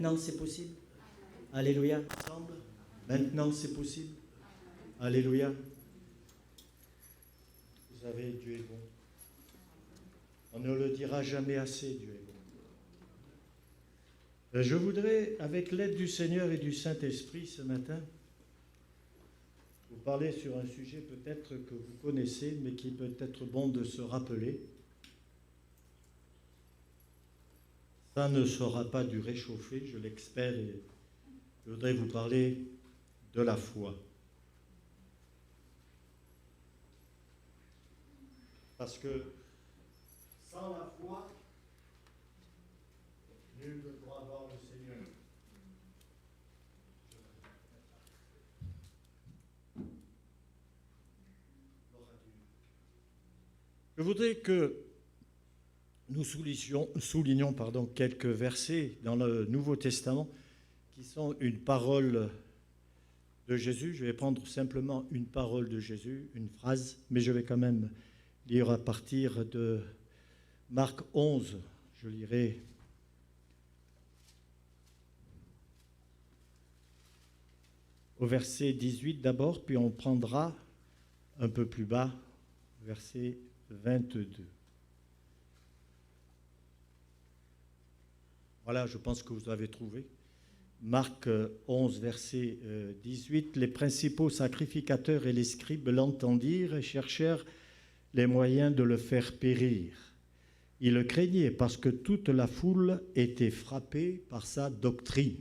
Maintenant, c'est possible. Alléluia. Ensemble. Maintenant, c'est possible. Alléluia. Vous savez, Dieu est bon. On ne le dira jamais assez, Dieu est bon. Je voudrais, avec l'aide du Seigneur et du Saint-Esprit ce matin, vous parler sur un sujet peut-être que vous connaissez, mais qui peut être bon de se rappeler. Ça ne sera pas du réchauffé, je l'espère, et je voudrais vous parler de la foi. Parce que sans la foi, nul ne pourra voir le Seigneur. Je voudrais que nous soulignions quelques versets dans le Nouveau Testament qui sont une parole de Jésus. Je vais prendre simplement une parole de Jésus, une phrase, mais je vais quand même lire à partir de Marc 11. Je lirai au verset 18 d'abord, puis on prendra un peu plus bas, verset 22. Voilà, je pense que vous avez trouvé. Marc 11, verset 18. Les principaux sacrificateurs et les scribes l'entendirent et cherchèrent les moyens de le faire périr. Ils le craignaient parce que toute la foule était frappée par sa doctrine.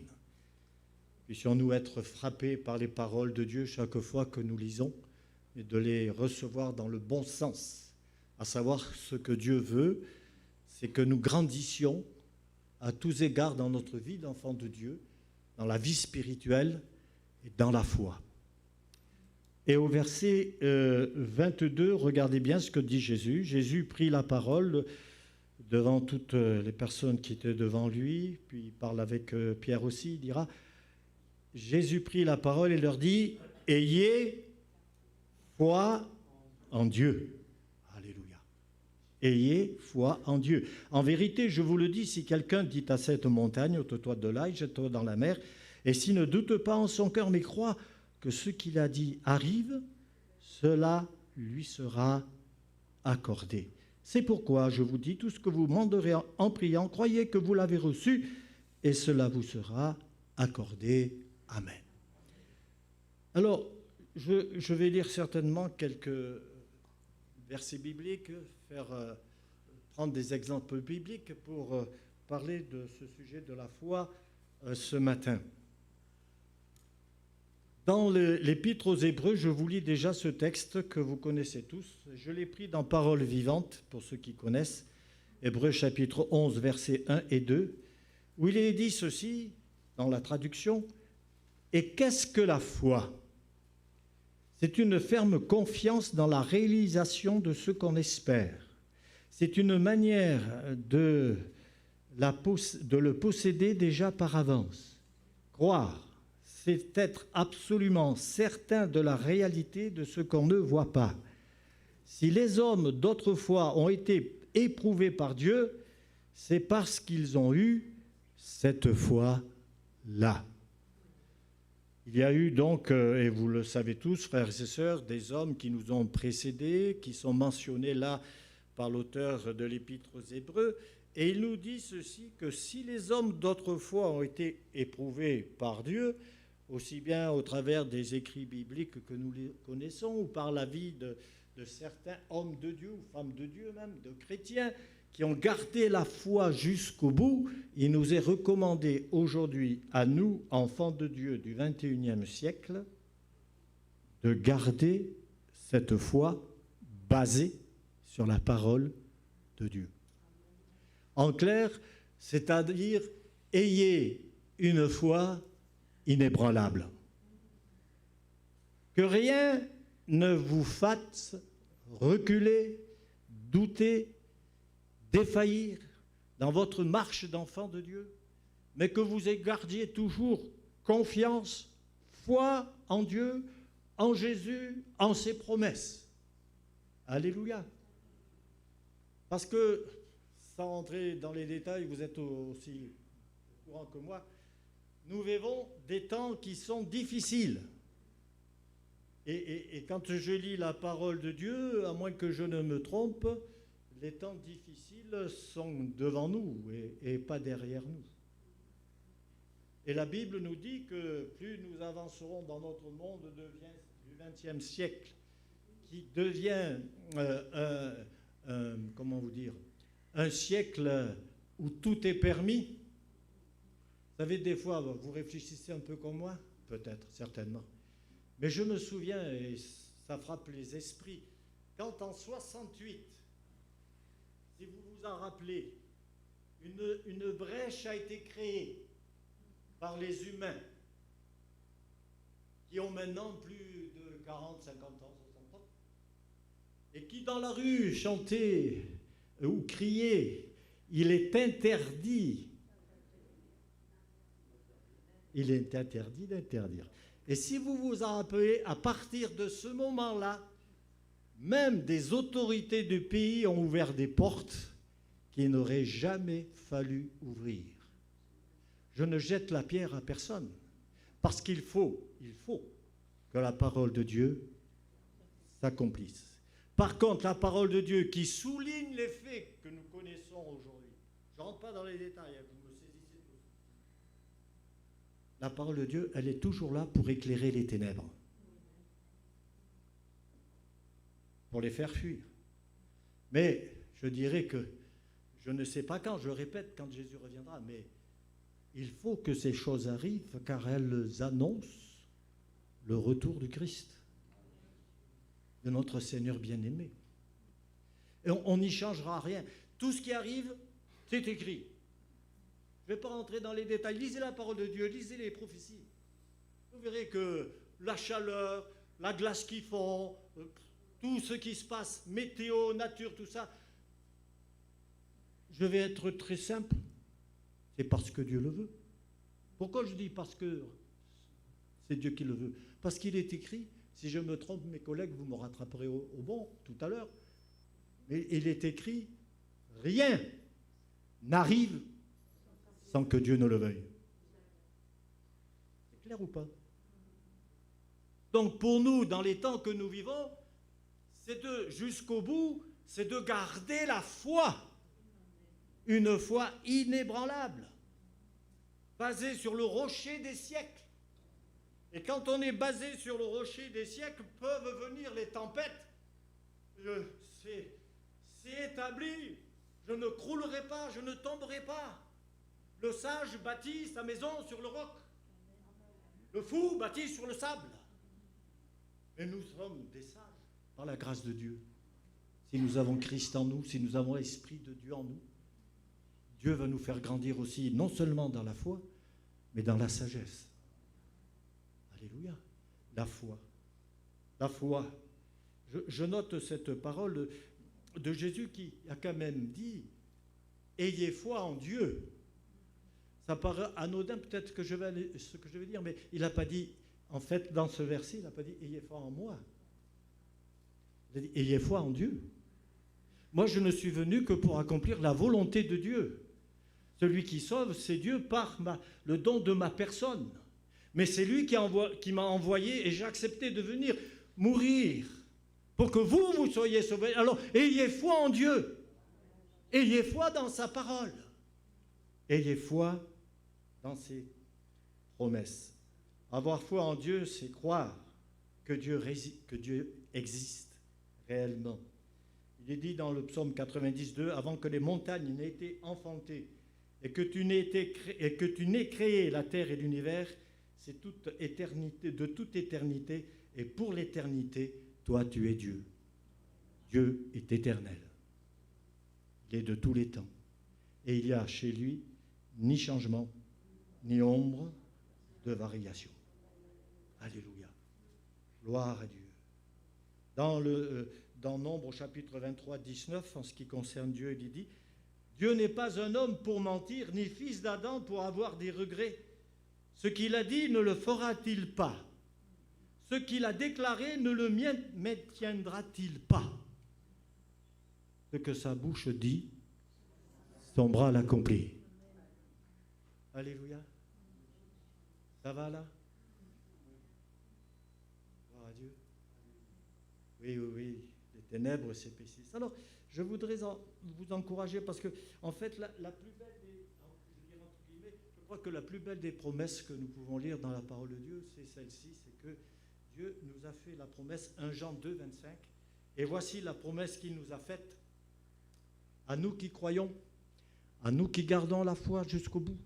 Puissions-nous être frappés par les paroles de Dieu chaque fois que nous lisons et de les recevoir dans le bon sens, à savoir ce que Dieu veut, c'est que nous grandissions à tous égards dans notre vie d'enfant de Dieu, dans la vie spirituelle et dans la foi. Et au verset 22, regardez bien ce que dit Jésus. Jésus prit la parole devant toutes les personnes qui étaient devant lui, puis il parle avec Pierre aussi, il dira, Jésus prit la parole et leur dit, « Ayez foi en Dieu. » Ayez foi en Dieu. En vérité, je vous le dis, si quelqu'un dit à cette montagne, ôte-toi de là et jette-toi dans la mer, et s'il ne doute pas en son cœur, mais croit que ce qu'il a dit arrive, cela lui sera accordé. C'est pourquoi je vous dis, tout ce que vous demanderez en priant, croyez que vous l'avez reçu, et cela vous sera accordé. Amen. Alors, je vais lire certainement quelques versets bibliques, prendre des exemples bibliques pour parler de ce sujet de la foi ce matin. Dans l'Épître aux Hébreux, je vous lis déjà ce texte que vous connaissez tous. Je l'ai pris dans Parole vivante, pour ceux qui connaissent, Hébreux chapitre 11, versets 1 et 2, où il est dit ceci, dans la traduction, « Et qu'est-ce que la foi ? C'est une ferme confiance dans la réalisation de ce qu'on espère. C'est une manière de le posséder déjà par avance. Croire, c'est être absolument certain de la réalité de ce qu'on ne voit pas. Si les hommes d'autrefois ont été éprouvés par Dieu, c'est parce qu'ils ont eu cette foi-là. » Il y a eu donc, et vous le savez tous, frères et sœurs, des hommes qui nous ont précédés, qui sont mentionnés là par l'auteur de l'Épître aux Hébreux, et il nous dit ceci, que si les hommes d'autrefois ont été éprouvés par Dieu, aussi bien au travers des écrits bibliques que nous connaissons, ou par la vie de certains hommes de Dieu, ou femmes de Dieu même, de chrétiens, qui ont gardé la foi jusqu'au bout, il nous est recommandé aujourd'hui, à nous, enfants de Dieu du XXIe siècle, de garder cette foi basée sur la parole de Dieu. En clair, c'est-à-dire, ayez une foi inébranlable. Que rien ne vous fasse reculer, douter, défaillir dans votre marche d'enfant de Dieu, mais que vous gardiez toujours confiance, foi en Dieu, en Jésus, en ses promesses. Alléluia. Parce que, sans entrer dans les détails, vous êtes aussi courant que moi, nous vivons des temps qui sont difficiles. Et quand je lis la parole de Dieu, à moins que je ne me trompe, les temps difficiles sont devant nous et pas derrière nous. Et la Bible nous dit que plus nous avancerons dans notre monde du XXe siècle, qui devient comment vous dire, un siècle où tout est permis. Vous savez, des fois, vous réfléchissez un peu comme moi, peut-être, certainement. Mais je me souviens, et ça frappe les esprits, quand en 68, si vous vous en rappelez, une brèche a été créée par les humains qui ont maintenant plus de 40, 50 ans, 60 ans, et qui dans la rue chantaient ou criaient « Il est interdit ». Il est interdit d'interdire. Et si vous vous en rappelez, à partir de ce moment-là, même des autorités du pays ont ouvert des portes qu'il n'aurait jamais fallu ouvrir. Je ne jette la pierre à personne, parce qu'il faut que la parole de Dieu s'accomplisse. Par contre, la parole de Dieu qui souligne les faits que nous connaissons aujourd'hui, je ne rentre pas dans les détails, vous me saisissez tous. La parole de Dieu, elle est toujours là pour éclairer les ténèbres, pour les faire fuir. Mais je dirais que, je ne sais pas quand, je répète, quand Jésus reviendra, mais il faut que ces choses arrivent car elles annoncent le retour du Christ, de notre Seigneur bien-aimé. Et on n'y changera rien. Tout ce qui arrive, c'est écrit. Je ne vais pas rentrer dans les détails. Lisez la parole de Dieu, lisez les prophéties. Vous verrez que la chaleur, la glace qui fond, tout ce qui se passe, météo, nature, tout ça, je vais être très simple. C'est parce que Dieu le veut. Pourquoi je dis parce que c'est Dieu qui le veut? Parce qu'il est écrit, si je me trompe, mes collègues, vous me rattraperez au bon tout à l'heure, mais il est écrit, rien n'arrive sans que Dieu ne le veuille. C'est clair ou pas? Donc pour nous, dans les temps que nous vivons, c'est jusqu'au bout, c'est de garder la foi, une foi inébranlable, basée sur le rocher des siècles. Et quand on est basé sur le rocher des siècles, peuvent venir les tempêtes. C'est établi. Je ne croulerai pas, je ne tomberai pas. Le sage bâtit sa maison sur le roc. Le fou bâtit sur le sable. Et nous sommes des sages par la grâce de Dieu. Si nous avons Christ en nous, si nous avons l'Esprit de Dieu en nous, Dieu va nous faire grandir aussi, non seulement dans la foi, mais dans la sagesse. Alléluia. La foi. La foi. Je note cette parole de Jésus qui a quand même dit « Ayez foi en Dieu ». Ça paraît anodin peut-être ce que je vais dire, mais il n'a pas dit, en fait, dans ce verset, il n'a pas dit « Ayez foi en moi ». Il a dit « Ayez foi en Dieu ». Moi, je ne suis venu que pour accomplir la volonté de Dieu. Celui qui sauve, c'est Dieu par le don de ma personne. Mais c'est lui qui m'a envoyé et j'ai accepté de venir mourir pour que vous soyez sauvés. Alors, ayez foi en Dieu. Ayez foi dans sa parole. Ayez foi dans ses promesses. Avoir foi en Dieu, c'est croire que Dieu existe réellement. Il est dit dans le psaume 92, « Avant que les montagnes n'aient été enfantées et que tu n'aies créé la terre et l'univers, c'est de toute éternité, et pour l'éternité, toi tu es Dieu. Dieu est éternel. Il est de tous les temps. Et il n'y a chez lui ni changement, ni ombre de variation. » Alléluia. Gloire à Dieu. Dans Nombre au chapitre 23, 19, en ce qui concerne Dieu, il dit « Dieu n'est pas un homme pour mentir, ni fils d'Adam pour avoir des regrets. Ce qu'il a dit ne le fera-t-il pas? Ce qu'il a déclaré ne le maintiendra-t-il pas? Ce que sa bouche dit, son bras l'accomplit. » Alléluia. Ça va là? Gloire à Dieu. Oui, oui, oui. Les ténèbres s'épaississent. Alors, je voudrais vous encourager parce que, en fait, la plus belle des, je dirais entre guillemets, je crois que la plus belle des promesses que nous pouvons lire dans la parole de Dieu, c'est celle-ci, c'est que Dieu nous a fait la promesse, 1 Jean 2, 25, et voici la promesse qu'il nous a faite à nous qui croyons, à nous qui gardons la foi jusqu'au bout.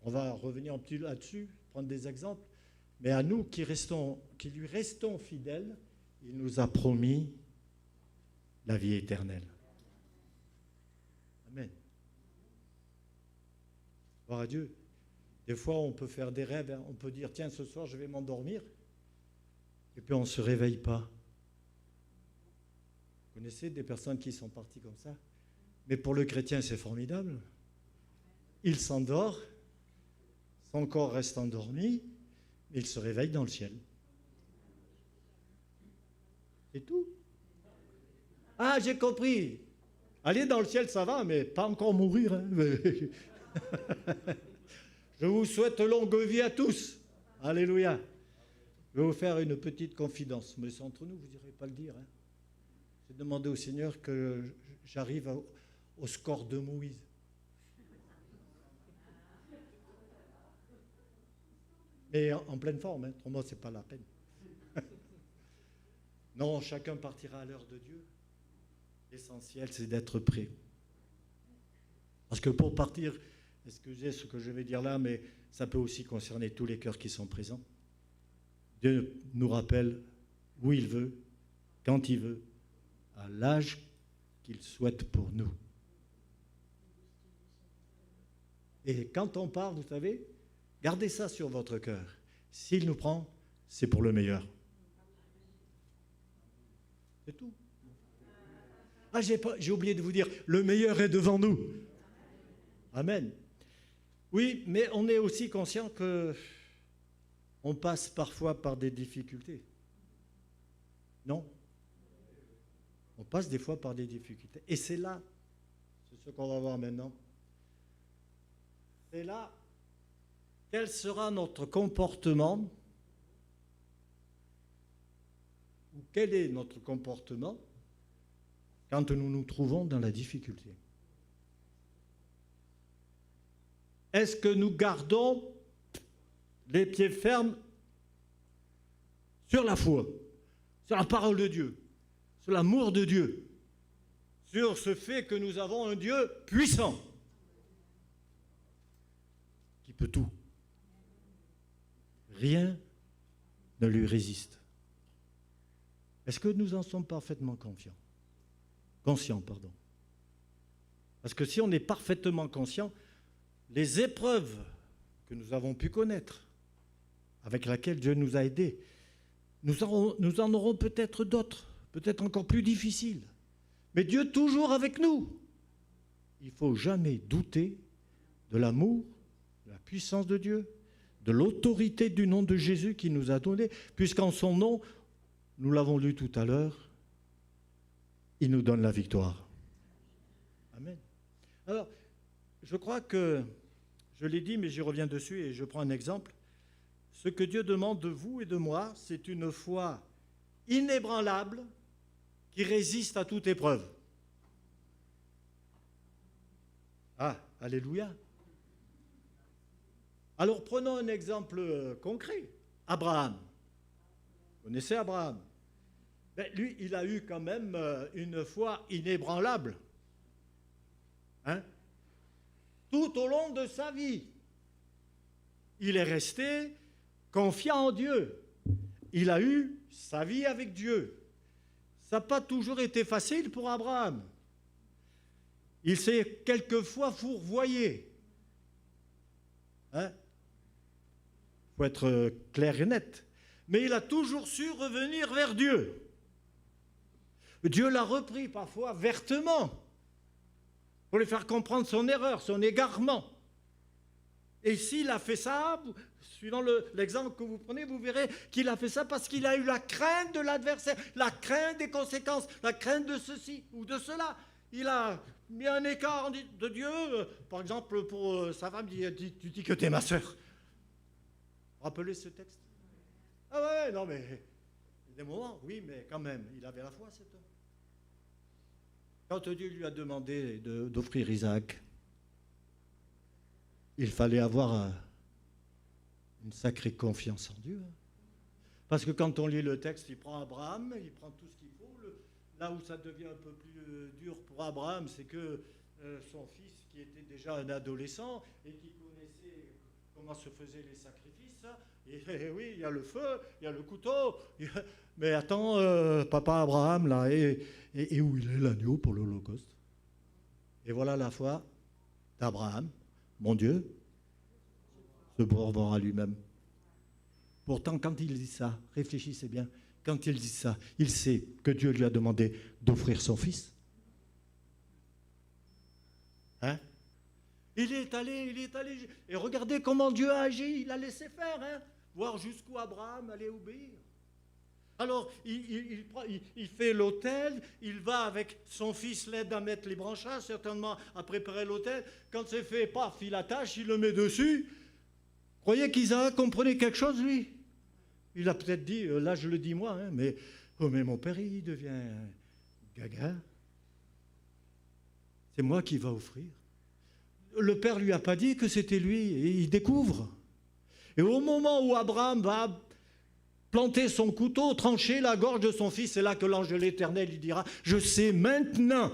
On va revenir un petit là-dessus, prendre des exemples, mais à nous qui lui restons fidèles, il nous a promis la vie éternelle. Amen. Gloire à Dieu. Des fois, on peut faire des rêves, hein. On peut dire, tiens, ce soir, je vais m'endormir, et puis on ne se réveille pas. Vous connaissez des personnes qui sont parties comme ça? Mais pour le chrétien, c'est formidable. Il s'endort, son corps reste endormi, mais il se réveille dans le ciel. C'est tout. Ah, j'ai compris. Aller dans le ciel, ça va, mais pas encore mourir. Hein. Je vous souhaite longue vie à tous. Alléluia. Je vais vous faire une petite confidence. Mais c'est entre nous, vous n'irez pas le dire. Hein. J'ai demandé au Seigneur que j'arrive au score de Moïse. Mais en pleine forme, hein. Pour moi, ce n'est pas la peine. Non, chacun partira à l'heure de Dieu. L'essentiel, c'est d'être prêt. Parce que pour partir, excusez ce que je vais dire là, mais ça peut aussi concerner tous les cœurs qui sont présents. Dieu nous rappelle où il veut, quand il veut, à l'âge qu'il souhaite pour nous. Et quand on part, vous savez, gardez ça sur votre cœur. S'il nous prend, c'est pour le meilleur. C'est tout. Ah, j'ai oublié de vous dire, le meilleur est devant nous. Amen. Oui, mais on est aussi conscient que on passe parfois par des difficultés. Non? On passe des fois par des difficultés. Et c'est là, c'est ce qu'on va voir maintenant. C'est là, quel sera notre comportement, ou quel est notre comportement quand nous nous trouvons dans la difficulté. Est-ce que nous gardons les pieds fermes sur la foi, sur la parole de Dieu, sur l'amour de Dieu, sur ce fait que nous avons un Dieu puissant, qui peut tout. Rien ne lui résiste. Est-ce que nous en sommes parfaitement conscients? Parce que si on est parfaitement conscient, les épreuves que nous avons pu connaître, avec lesquelles Dieu nous a aidés, nous en aurons peut-être d'autres, peut-être encore plus difficiles. Mais Dieu toujours avec nous. Il ne faut jamais douter de l'amour, de la puissance de Dieu, de l'autorité du nom de Jésus qu'il nous a donné, puisqu'en son nom, nous l'avons lu tout à l'heure, il nous donne la victoire. Amen. Alors, je crois que, je l'ai dit, mais j'y reviens dessus et je prends un exemple. Ce que Dieu demande de vous et de moi, c'est une foi inébranlable qui résiste à toute épreuve. Ah, alléluia. Alors, prenons un exemple concret. Abraham. Vous connaissez Abraham? Lui, il a eu quand même une foi inébranlable. Hein? Tout au long de sa vie. Il est resté confiant en Dieu. Il a eu sa vie avec Dieu. Ça n'a pas toujours été facile pour Abraham. Il s'est quelquefois fourvoyé. Hein? Il faut être clair et net. Mais il a toujours su revenir vers Dieu. Dieu l'a repris parfois vertement pour lui faire comprendre son erreur, son égarement. Et s'il a fait ça, suivant l'exemple que vous prenez, vous verrez qu'il a fait ça parce qu'il a eu la crainte de l'adversaire, la crainte des conséquences, la crainte de ceci ou de cela. Il a mis un écart de Dieu. Par exemple, pour sa femme, tu dis que tu es ma sœur. Rappelez ce texte. Ah ouais, non mais, des moments, oui, mais quand même, il avait la foi, cet homme. Quand Dieu lui a demandé d'offrir Isaac, il fallait avoir une sacrée confiance en Dieu. Parce que quand on lit le texte, il prend Abraham, il prend tout ce qu'il faut. Là où ça devient un peu plus dur pour Abraham, c'est que son fils, qui était déjà un adolescent et qui connaissait comment se faisaient les sacrifices, et oui, il y a le feu, il y a le couteau, mais attends, papa Abraham, là, et où il est l'agneau pour l'Holocauste? Et voilà la foi d'Abraham, mon Dieu, se bornera lui-même. Pourtant, quand il dit ça, réfléchissez bien, quand il dit ça, il sait que Dieu lui a demandé d'offrir son fils. Hein? Il est allé, et regardez comment Dieu a agi, il a laissé faire, hein, voir jusqu'où Abraham allait obéir. Alors, il fait l'autel, il va avec son fils, l'aide à mettre les branchages, certainement à préparer l'autel. Quand c'est fait, paf, il attache, il le met dessus. Croyez qu'Isaac comprenait quelque chose, lui? Il a peut-être dit, là je le dis moi, hein, mais mon père, il devient gaga. C'est moi qui va offrir. Le père lui a pas dit que c'était lui, et il découvre. Et au moment où Abraham va planter son couteau, trancher la gorge de son fils, c'est là que l'ange de l'Éternel lui dira, je sais maintenant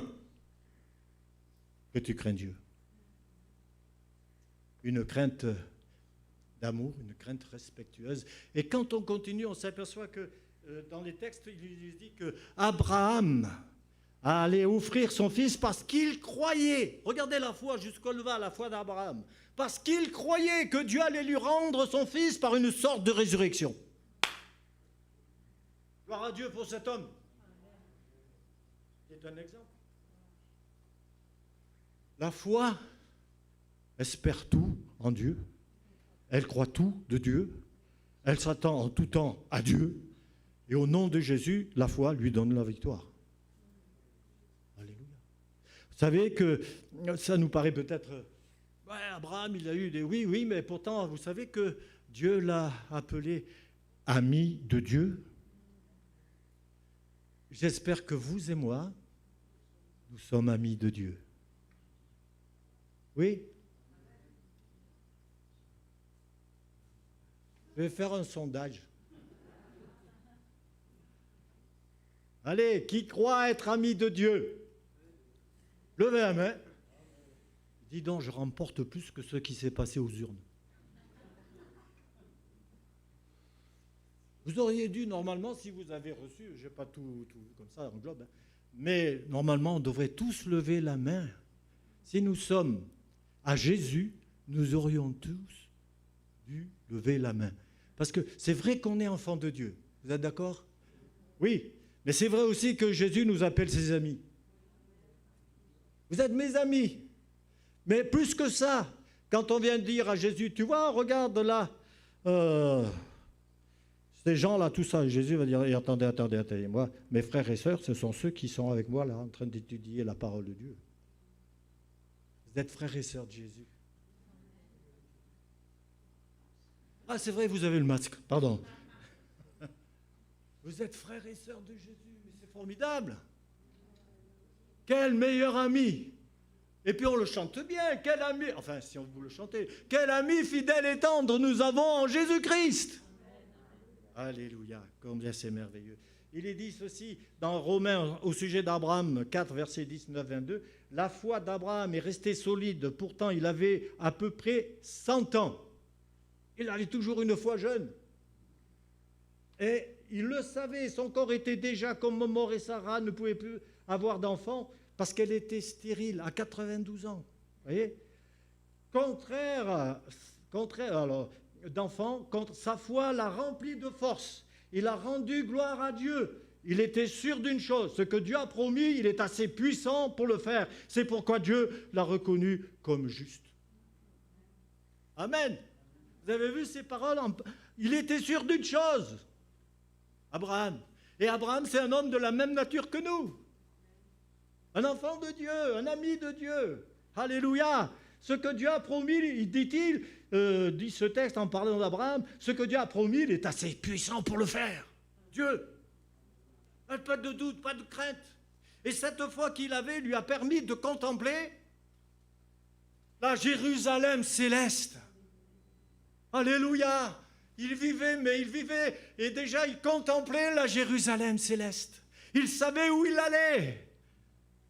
que tu crains Dieu. Une crainte d'amour, une crainte respectueuse. Et quand on continue, on s'aperçoit que dans les textes, il dit que Abraham allait offrir son fils parce qu'il croyait. Regardez la foi, jusqu'où elle va, la foi d'Abraham. Parce qu'il croyait que Dieu allait lui rendre son fils par une sorte de résurrection. Gloire à Dieu pour cet homme. C'est un exemple. La foi espère tout en Dieu. Elle croit tout de Dieu. Elle s'attend en tout temps à Dieu. Et au nom de Jésus, la foi lui donne la victoire. Alléluia. Vous savez que ça nous paraît peut-être... Ouais, Abraham, il a eu des... Oui, mais pourtant, vous savez que Dieu l'a appelé ami de Dieu. J'espère que vous et moi, nous sommes amis de Dieu. Oui? Je vais faire un sondage. Allez, qui croit être ami de Dieu? Levez la main. Dis donc, je remporte plus que ce qui s'est passé aux urnes. Vous auriez dû, normalement, si vous avez reçu, je n'ai pas tout comme ça en globe, hein, mais normalement, on devrait tous lever la main. Si nous sommes à Jésus, nous aurions tous dû lever la main. Parce que c'est vrai qu'on est enfant de Dieu. Vous êtes d'accord? Oui, mais c'est vrai aussi que Jésus nous appelle ses amis. Vous êtes mes amis. Mais plus que ça, quand on vient dire à Jésus, tu vois, regarde là, ces gens-là, tout ça, Jésus va dire, attendez, moi, mes frères et sœurs, ce sont ceux qui sont avec moi là, en train d'étudier la parole de Dieu. Vous êtes frères et sœurs de Jésus. Ah, c'est vrai, vous avez le masque, pardon. Vous êtes frères et sœurs de Jésus, mais c'est formidable. Quel meilleur ami. Et puis on le chante bien, quel ami, enfin si vous le chantez, quel ami fidèle et tendre nous avons en Jésus-Christ. Alléluia, combien c'est merveilleux. Il est dit ceci dans Romains au sujet d'Abraham 4, versets 19-22, la foi d'Abraham est restée solide, pourtant il avait à peu près 100 ans. Il avait toujours une foi jeune. Et il le savait, son corps était déjà comme mort et Sarah ne pouvait plus avoir d'enfant parce qu'elle était stérile à 92 ans. Vous voyez? Contraire alors, d'enfant, contre sa foi l'a rempli de force. Il a rendu gloire à Dieu. Il était sûr d'une chose, ce que Dieu a promis, il est assez puissant pour le faire. C'est pourquoi Dieu l'a reconnu comme juste. Amen. Vous avez vu ces paroles? Il était sûr d'une chose, Abraham. Et Abraham, c'est un homme de la même nature que nous. un enfant de Dieu, un ami de Dieu. Alléluia. Ce que Dieu a promis, dit-il, dit ce texte en parlant d'Abraham, ce que Dieu a promis, il est assez puissant pour le faire. Dieu. Pas de doute, pas de crainte. Et cette foi qu'il avait lui a permis de contempler la Jérusalem céleste. Alléluia. Il vivait, et déjà il contemplait la Jérusalem céleste. Il savait où il allait.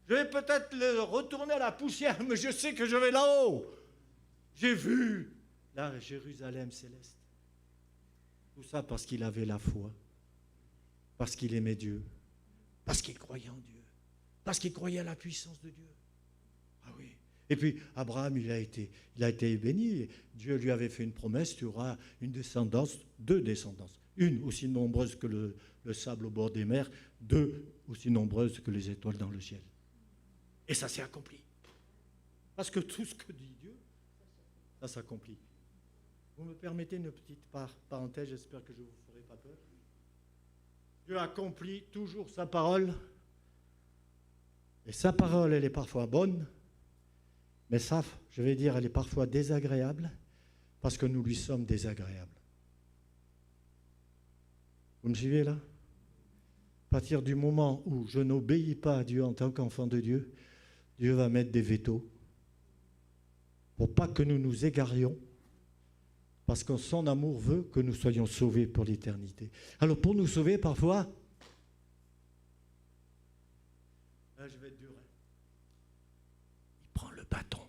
Je vais peut-être retourner à la poussière, mais je sais que je vais là-haut. J'ai vu la Jérusalem céleste. Tout ça parce qu'il avait la foi, parce qu'il aimait Dieu, parce qu'il croyait en Dieu, parce qu'il croyait à la puissance de Dieu. Ah oui. Et puis Abraham, il a été béni. Dieu lui avait fait une promesse, tu auras une descendance, 2 descendances. Une aussi nombreuse que le sable au bord des mers, 2 aussi nombreuses que les étoiles dans le ciel. Et ça s'est accompli. Parce que tout ce que dit Dieu, ça s'accomplit. Vous me permettez une petite parenthèse, j'espère que je ne vous ferai pas peur. Dieu accomplit toujours sa parole. Et sa parole, elle est parfois bonne, mais ça, je vais dire, elle est parfois désagréable, parce que nous lui sommes désagréables. Vous me suivez là? À partir du moment où je n'obéis pas à Dieu en tant qu'enfant de Dieu, Dieu va mettre des vétos pour pas que nous nous égarions, parce que son amour veut que nous soyons sauvés pour l'éternité. Alors pour nous sauver, parfois, là, je vais être dur, hein. Il prend le bâton.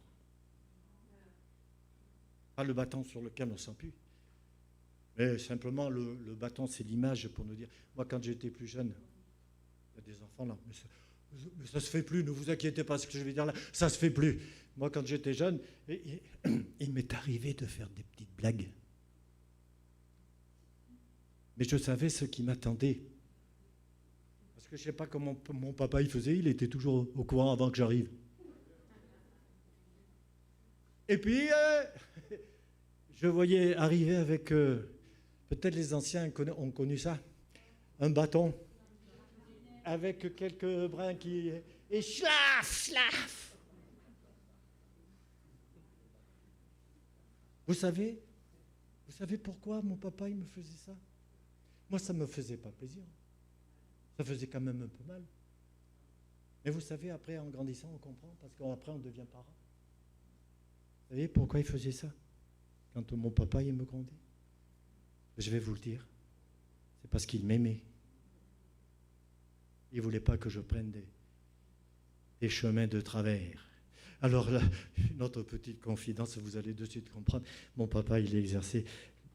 Pas le bâton sur lequel on s'appuie, mais simplement le bâton, c'est l'image pour nous dire. Moi, quand j'étais plus jeune, il y a des enfants là, mais ça se fait plus, ne vous inquiétez pas, ce que je vais dire là, ça se fait plus. Moi, quand j'étais jeune, il m'est arrivé de faire des petites blagues. Mais je savais ce qui m'attendait. Parce que je ne sais pas comment mon papa il faisait, il était toujours au courant avant que j'arrive. Et puis, je voyais arriver avec, peut-être les anciens ont connu ça, un bâton, avec quelques brins qui... Et schlaf. Vous savez pourquoi mon papa il me faisait ça? Moi, ça ne me faisait pas plaisir. Ça faisait quand même un peu mal. Mais vous savez, après, en grandissant, on comprend, parce qu'après, on devient parent. Vous savez pourquoi il faisait ça? Quand mon papa il me grondait? Je vais vous le dire. C'est parce qu'il m'aimait. Il ne voulait pas que je prenne des chemins de travers. Alors là, une autre petite confidence, vous allez de suite comprendre. Mon papa, il exerçait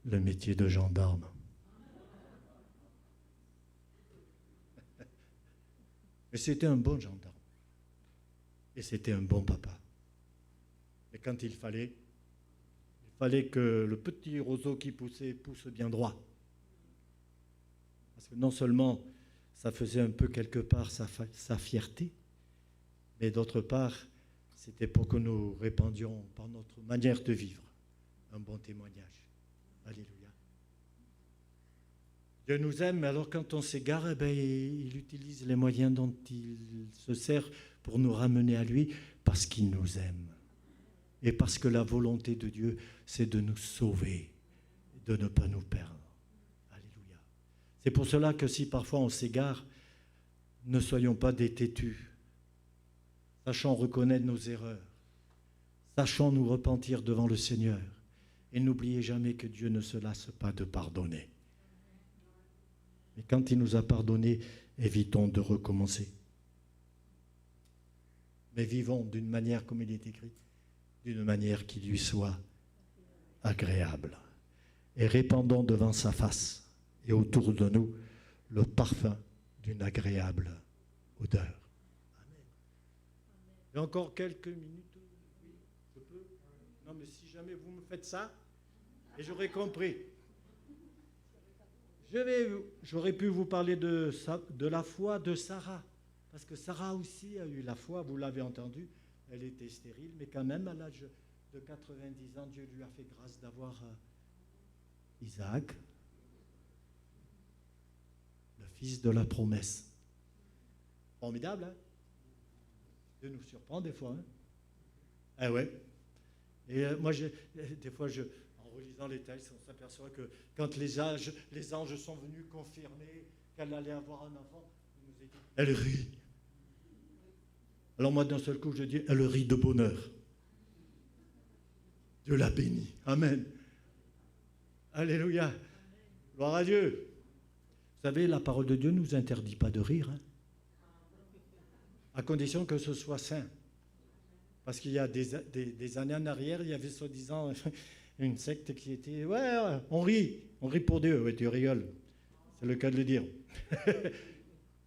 le métier de gendarme. Mais c'était un bon gendarme. Et c'était un bon papa. Et quand il fallait que le petit roseau qui poussait pousse bien droit. Parce que non seulement ça faisait un peu quelque part sa fierté, mais d'autre part, c'était pour que nous répandions par notre manière de vivre un bon témoignage. Alléluia. Dieu nous aime, mais alors quand on s'égare, il utilise les moyens dont il se sert pour nous ramener à lui, parce qu'il nous aime. Et parce que la volonté de Dieu, c'est de nous sauver, de ne pas nous perdre. Alléluia. C'est pour cela que si parfois on s'égare, ne soyons pas des têtus. Sachons reconnaître nos erreurs. Sachons nous repentir devant le Seigneur. Et n'oubliez jamais que Dieu ne se lasse pas de pardonner. Mais quand il nous a pardonné, évitons de recommencer. Mais vivons d'une manière comme il est écrit, d'une manière qui lui soit agréable. Et répandons devant sa face et autour de nous le parfum d'une agréable odeur. Amen. Et encore quelques minutes. Oui, je peux. Non, mais si jamais vous me faites ça, et j'aurais compris. J'aurais pu vous parler de la foi de Sarah, parce que Sarah aussi a eu la foi, vous l'avez entendu, elle était stérile, mais quand même à l'âge de 90 ans, Dieu lui a fait grâce d'avoir Isaac, le fils de la promesse. Formidable, hein? Dieu nous surprend des fois. Hein. Ah ouais. Et moi, des fois, en relisant les textes, on s'aperçoit que quand les anges sont venus confirmer qu'elle allait avoir un enfant, il nous a dit, elle rit. Alors moi, d'un seul coup, je dis, elle rit de bonheur. Dieu la bénit. Amen. Alléluia. Gloire à Dieu. Vous savez, la parole de Dieu ne nous interdit pas de rire, hein, à condition que ce soit saint. Parce qu'il y a des années en arrière, il y avait soi-disant une secte qui était « Ouais, on rit pour Dieu. » Oui, tu rigoles. C'est le cas de le dire.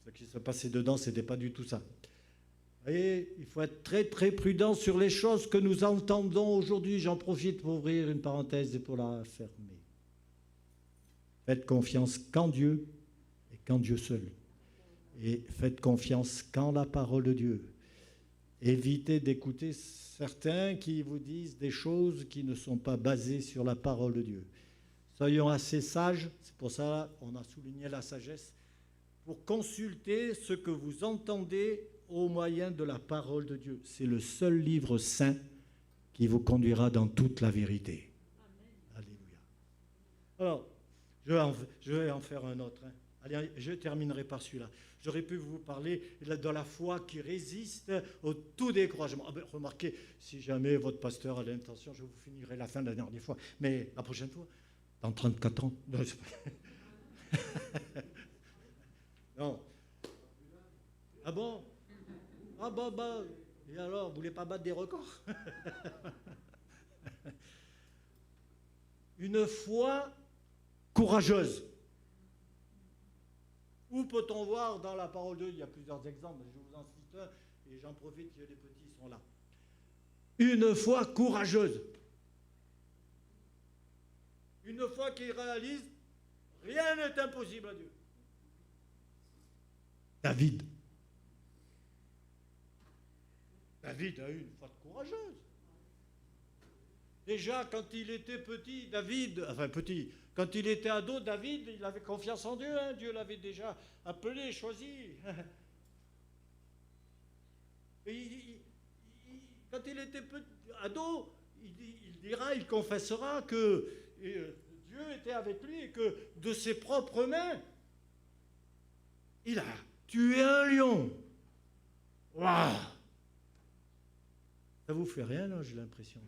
Ce qui se passait dedans, ce n'était pas du tout ça. Vous voyez, il faut être très très prudent sur les choses que nous entendons aujourd'hui. J'en profite pour ouvrir une parenthèse et pour la fermer. Faites confiance qu'en Dieu et qu'en Dieu seul. Et faites confiance qu'en la parole de Dieu. Évitez d'écouter certains qui vous disent des choses qui ne sont pas basées sur la parole de Dieu. Soyons assez sages, c'est pour ça qu'on a souligné la sagesse, pour consulter ce que vous entendez au moyen de la parole de Dieu. C'est le seul livre saint qui vous conduira dans toute la vérité. Amen. Alléluia. Alors, je vais en faire un autre. Hein. Allez, je terminerai par celui-là. J'aurais pu vous parler de la foi qui résiste au tout découragement. Ah ben, remarquez, si jamais votre pasteur a l'intention, je vous finirai la fin de la dernière fois. Mais la prochaine fois, dans 34 ans. Non. Non. Ah bon? Ah bah. Et alors, vous ne voulez pas battre des records? Une foi courageuse. Où peut-on voir dans la parole de Dieu? Il y a plusieurs exemples, je vous en cite un, et j'en profite que les petits sont là. Une foi courageuse. Une foi qui réalise, rien n'est impossible à Dieu. David. David a eu une foi courageuse. Déjà, quand il était petit, quand il était ado, David, il avait confiance en Dieu. Hein, Dieu l'avait déjà appelé, choisi. Et quand il était ado, il confessera que Dieu était avec lui et que de ses propres mains, il a tué un lion. Waouh! Ça vous fait rien, là, j'ai l'impression.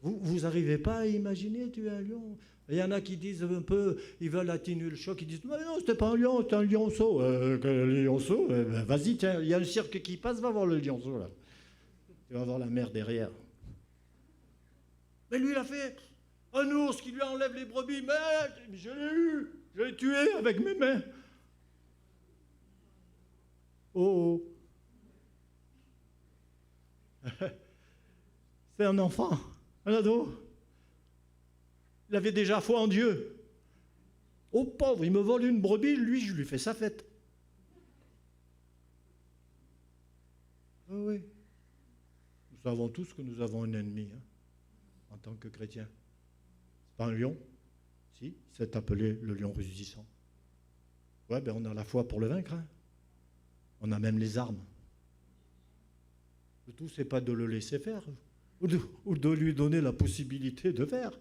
Vous n'arrivez pas à imaginer tuer un lion? Il y en a qui disent un peu, ils veulent atténuer le choc, ils disent non, c'était pas un lion, c'était un lionceau. Le lionceau, vas-y, tiens, il y a un cirque qui passe, va voir le lionceau là. Tu vas voir la mer derrière. Mais lui, il a fait un ours qui lui enlève les brebis, mais je l'ai eu, je l'ai tué avec mes mains. Oh. C'est un enfant. Un ado, il avait déjà foi en Dieu. Oh pauvre, il me vole une brebis, lui, je lui fais sa fête. Ah oui. Nous savons tous que nous avons un ennemi, hein, en tant que chrétiens. C'est pas un lion, si, c'est appelé le lion rugissant. Ouais, ben on a la foi pour le vaincre. Hein. On a même les armes. Le tout, c'est pas de le laisser faire. Ou de lui donner la possibilité de faire.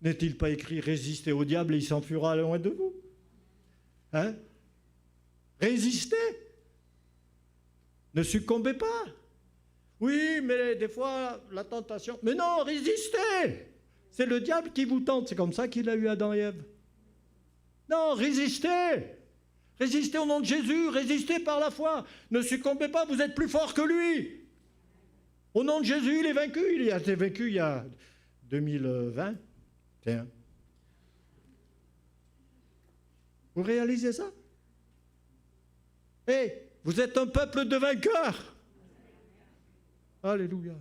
N'est-il pas écrit « Résistez au diable et il s'enfuira loin de vous » hein? Résistez. Ne succombez pas. Oui, mais des fois, la tentation... Mais non, résistez. C'est le diable qui vous tente. C'est comme ça qu'il a eu Adam et Ève. Non, résistez. Résistez au nom de Jésus. Résistez par la foi. Ne succombez pas, vous êtes plus fort que lui. Au nom de Jésus, il est vaincu. Il a été vaincu il y a 2020. Tiens. Vous réalisez ça? Hey, vous êtes un peuple de vainqueurs. Alléluia.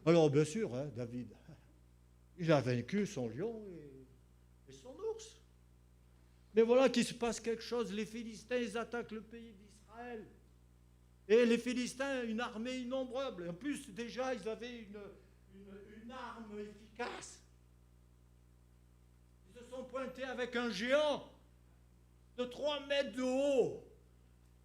Alors, bien sûr, hein, David, il a vaincu son lion et son ours. Mais voilà qu'il se passe quelque chose. Les Philistins, ils attaquent le pays d'Israël. Et les Philistins, une armée innombrable. En plus, déjà, ils avaient une arme efficace. Ils se sont pointés avec un géant de 3 mètres de haut.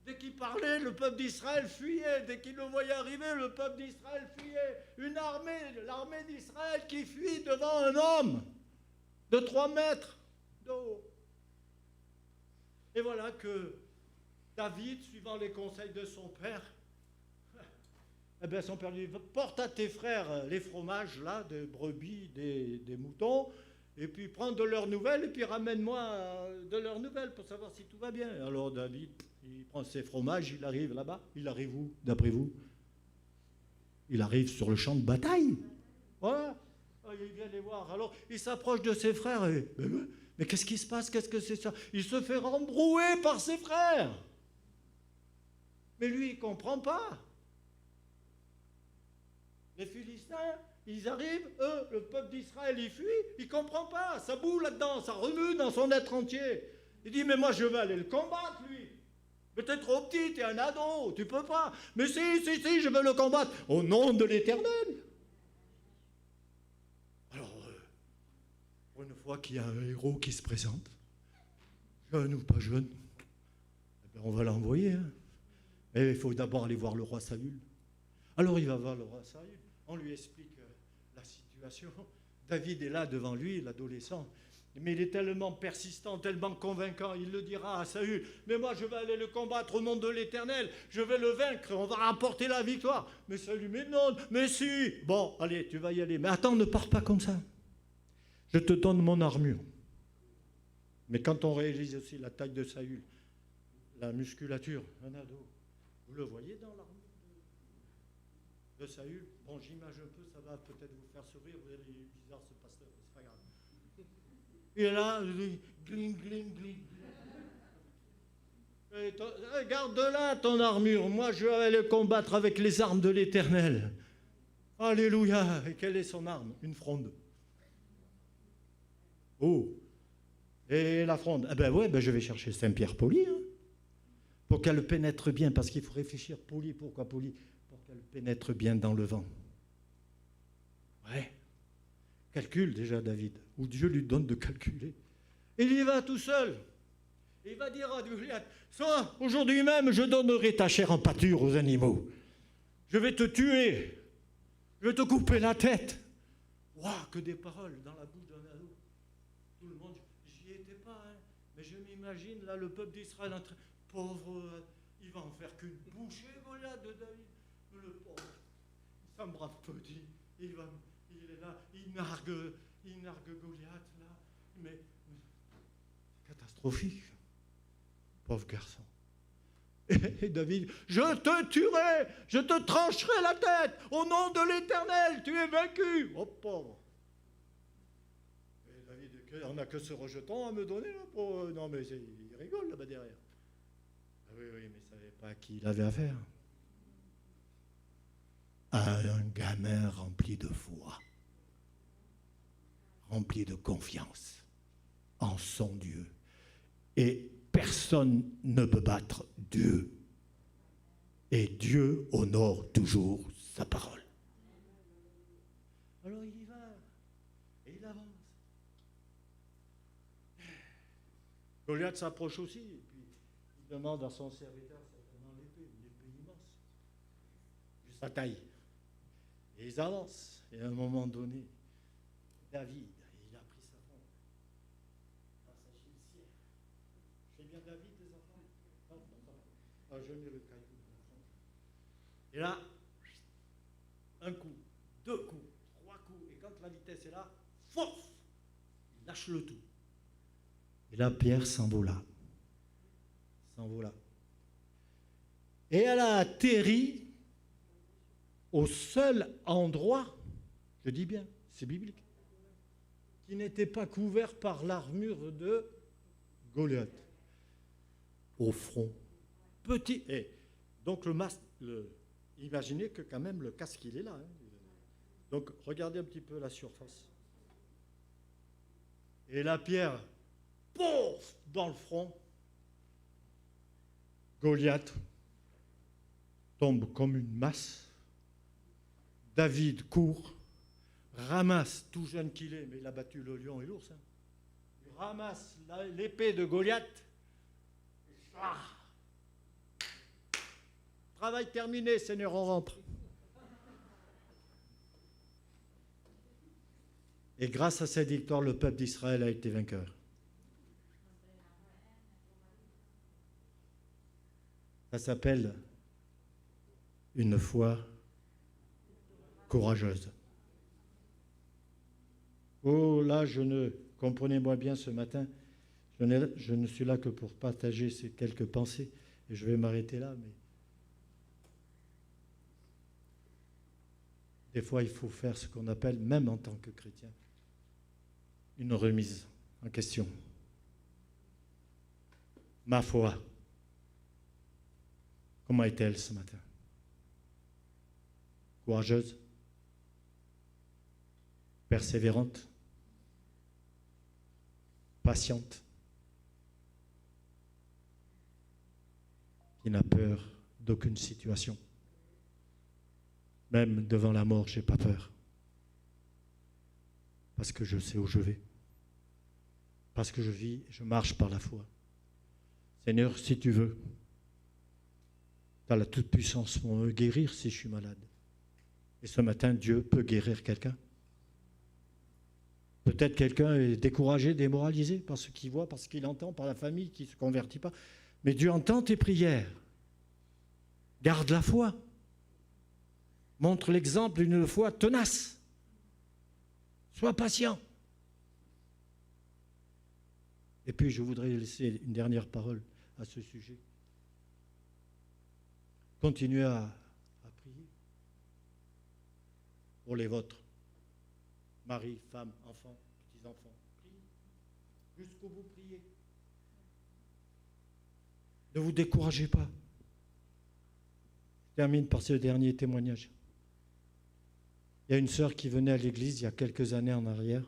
Dès qu'il parlait, le peuple d'Israël fuyait. Dès qu'il le voyait arriver, le peuple d'Israël fuyait. Une armée, l'armée d'Israël qui fuit devant un homme de 3 mètres de haut. Et voilà que David, suivant les conseils de son père, eh bien son père lui dit, porte à tes frères les fromages là, des brebis, des moutons, et puis prends de leurs nouvelles, et puis ramène-moi de leurs nouvelles pour savoir si tout va bien. Alors David, il prend ses fromages, il arrive là-bas. Il arrive où, d'après vous? Il arrive sur le champ de bataille. Voilà. Il vient les voir. Alors il s'approche de ses frères et... Mais qu'est-ce qui se passe? Qu'est-ce que c'est ça? Il se fait rembrouer par ses frères. Mais lui, il ne comprend pas. Les Philistins, ils arrivent, eux, le peuple d'Israël, il fuit, il ne comprend pas. Ça boue là-dedans, ça remue dans son être entier. Il dit, mais moi, je vais aller le combattre, lui. Mais t'es trop petit, t'es un ado, tu peux pas. Mais si, je veux le combattre, au nom de l'Éternel. Alors, pour une fois qu'il y a un héros qui se présente, jeune ou pas jeune, eh bien, on va l'envoyer. Hein. Mais il faut d'abord aller voir le roi Saül. Alors il va voir le roi Saül, on lui explique la situation. David est là devant lui, l'adolescent. Mais il est tellement persistant, tellement convaincant, il le dira à Saül. Mais moi, je vais aller le combattre au nom de l'Éternel. Je vais le vaincre, on va remporter la victoire. Mais Saül, mais non, mais si. Bon, allez, tu vas y aller. Mais attends, ne pars pas comme ça. Je te donne mon armure. Mais quand on réalise aussi la taille de Saül, la musculature, un ado, vous le voyez dans l'armure de Saül? Bon, j'imagine un peu, ça va peut-être vous faire sourire. Vous allez dire, bizarre ce pasteur, c'est pas grave. Il est là, gling, gling, gling. Regarde là ton armure. Moi, je vais aller combattre avec les armes de l'Éternel. Alléluia. Et quelle est son arme? Une fronde. Oh. Et la fronde? Eh ben ouais, ben je vais chercher Saint-Pierre poli. Hein, pour qu'elle pénètre bien. Parce qu'il faut réfléchir. Poli, pourquoi poli? Pour qu'elle pénètre bien dans le vent. Ouais. Calcule déjà, David, où Dieu lui donne de calculer. Il y va tout seul. Il va dire à Goliath, ça, aujourd'hui même, je donnerai ta chair en pâture aux animaux. Je vais te tuer. Je vais te couper la tête. Waouh, que des paroles dans la bouche d'un ado. Tout le monde, j'y étais pas, hein, mais je m'imagine, là, le peuple d'Israël, pauvre, il va en faire qu'une bouchée, Goliath, de David. Le pauvre, ça me brave petit, il est là, il nargue Goliath, là, mais catastrophique, pauvre garçon. Et David, je te tuerai, je te trancherai la tête, au nom de l'Éternel, tu es vaincu. Oh pauvre. Et David, on n'a que ce rejeton à me donner, là, pour... Non mais il rigole là-bas derrière. Ah oui, mais il ne savait pas à qui il avait affaire. À un gamin rempli de foi, rempli de confiance en son Dieu. Et personne ne peut battre Dieu. Et Dieu honore toujours sa parole. Alors il y va, et il avance. Goliath s'approche aussi, et puis il demande à son serviteur, certainement l'épée immense, juste sa taille. Et ils avancent. Et à un moment donné, David, il a pris sa fronde dans sa chaussière. C'est bien David, les enfants? Non, ah, je mets le caillou dans la fronde. Et là, un coup, 2 coups, 3 coups. Et quand la vitesse est là, force, il lâche le tout. Et là, Pierre s'envola. Et elle a atterri au seul endroit, je dis bien, c'est biblique, qui n'était pas couvert par l'armure de Goliath, au front. Petit. Et donc le masque, imaginez que quand même le casque, il est là. Hein. Donc regardez un petit peu la surface. Et la pierre, pouf, dans le front. Goliath tombe comme une masse. David court, ramasse, tout jeune qu'il est, mais il a battu le lion et l'ours, hein. Il ramasse l'épée de Goliath, Travail terminé, Seigneur, on rentre. Et grâce à cette victoire, le peuple d'Israël a été vainqueur. Ça s'appelle une foi courageuse. Oh là, comprenez-moi bien ce matin, je ne suis là que pour partager ces quelques pensées, et je vais m'arrêter là, mais des fois il faut faire ce qu'on appelle, même en tant que chrétien, une remise en question. Ma foi, comment est-elle ce matin? Courageuse? Persévérante? Patiente? Qui n'a peur d'aucune situation? Même devant la mort, je n'ai pas peur. Parce que je sais où je vais. Parce que je vis, je marche par la foi. Seigneur, si tu veux, tu as la toute-puissance pour me guérir si je suis malade. Et ce matin, Dieu peut guérir quelqu'un. Peut-être quelqu'un est découragé, démoralisé par ce qu'il voit, par ce qu'il entend, par la famille qui ne se convertit pas. Mais Dieu entend tes prières. Garde la foi. Montre l'exemple d'une foi tenace. Sois patient. Et puis, je voudrais laisser une dernière parole à ce sujet. Continuez à prier pour les vôtres. Mari, femme, enfants, petits-enfants. Priez. Jusqu'au bout, priez. Ne vous découragez pas. Je termine par ce dernier témoignage. Il y a une sœur qui venait à l'église il y a quelques années en arrière.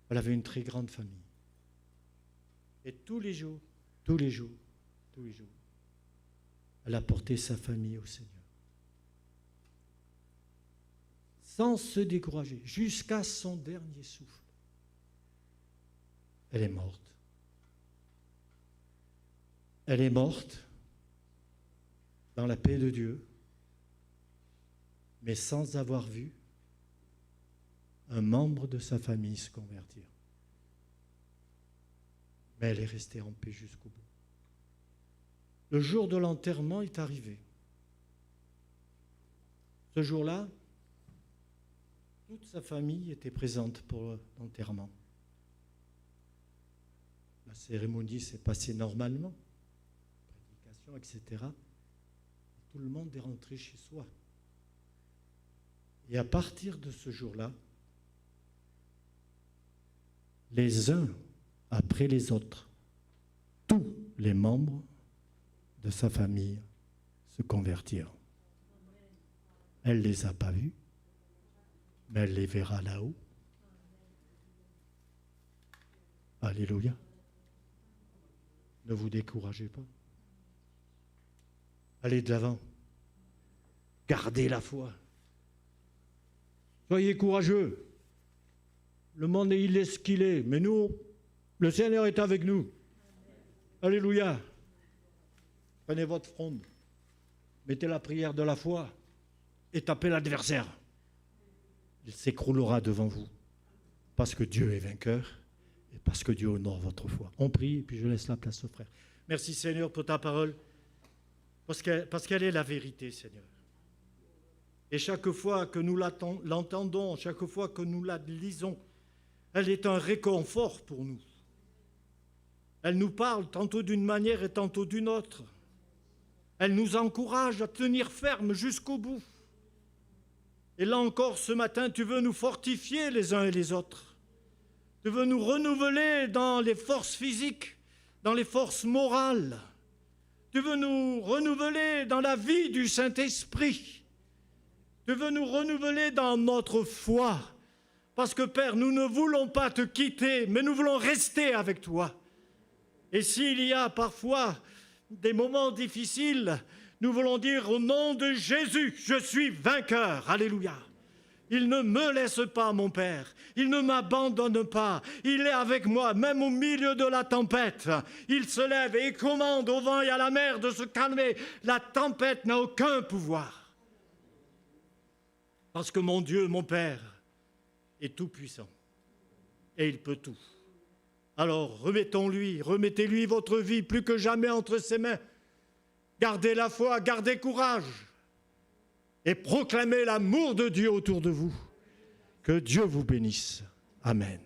Elle avait une très grande famille. Et tous les jours, elle a porté sa famille au Seigneur. Sans se décourager, jusqu'à son dernier souffle. Elle est morte. Elle est morte dans la paix de Dieu, mais sans avoir vu un membre de sa famille se convertir. Mais elle est restée en paix jusqu'au bout. Le jour de l'enterrement est arrivé. Ce jour-là, toute sa famille était présente pour l'enterrement. La cérémonie s'est passée normalement, prédication, etc. Et tout le monde est rentré chez soi. Et à partir de ce jour-là, les uns après les autres, tous les membres de sa famille se convertirent. Elle ne les a pas vus, mais elle les verra là-haut. Alléluia. Ne vous découragez pas. Allez de l'avant. Gardez la foi. Soyez courageux. Le monde, il est ce qu'il est, mais nous, le Seigneur est avec nous. Alléluia. Prenez votre fronde. Mettez la prière de la foi et tapez l'adversaire. Il s'écroulera devant vous parce que Dieu est vainqueur et parce que Dieu honore votre foi. On prie et puis je laisse la place aux frères. Merci Seigneur pour ta parole parce qu'elle est la vérité, Seigneur. Et chaque fois que nous l'entendons, chaque fois que nous la lisons, elle est un réconfort pour nous. Elle nous parle tantôt d'une manière et tantôt d'une autre. Elle nous encourage à tenir ferme jusqu'au bout. Et là encore, ce matin, tu veux nous fortifier les uns et les autres. Tu veux nous renouveler dans les forces physiques, dans les forces morales. Tu veux nous renouveler dans la vie du Saint-Esprit. Tu veux nous renouveler dans notre foi. Parce que, Père, nous ne voulons pas te quitter, mais nous voulons rester avec toi. Et s'il y a parfois des moments difficiles, nous voulons dire au nom de Jésus, je suis vainqueur. Alléluia. Il ne me laisse pas, mon Père. Il ne m'abandonne pas. Il est avec moi, même au milieu de la tempête. Il se lève et il commande au vent et à la mer de se calmer. La tempête n'a aucun pouvoir. Parce que mon Dieu, mon Père, est tout-puissant. Et il peut tout. Alors, remettez-lui votre vie plus que jamais entre ses mains. Gardez la foi, gardez courage. Et proclamez l'amour de Dieu autour de vous. Que Dieu vous bénisse. Amen.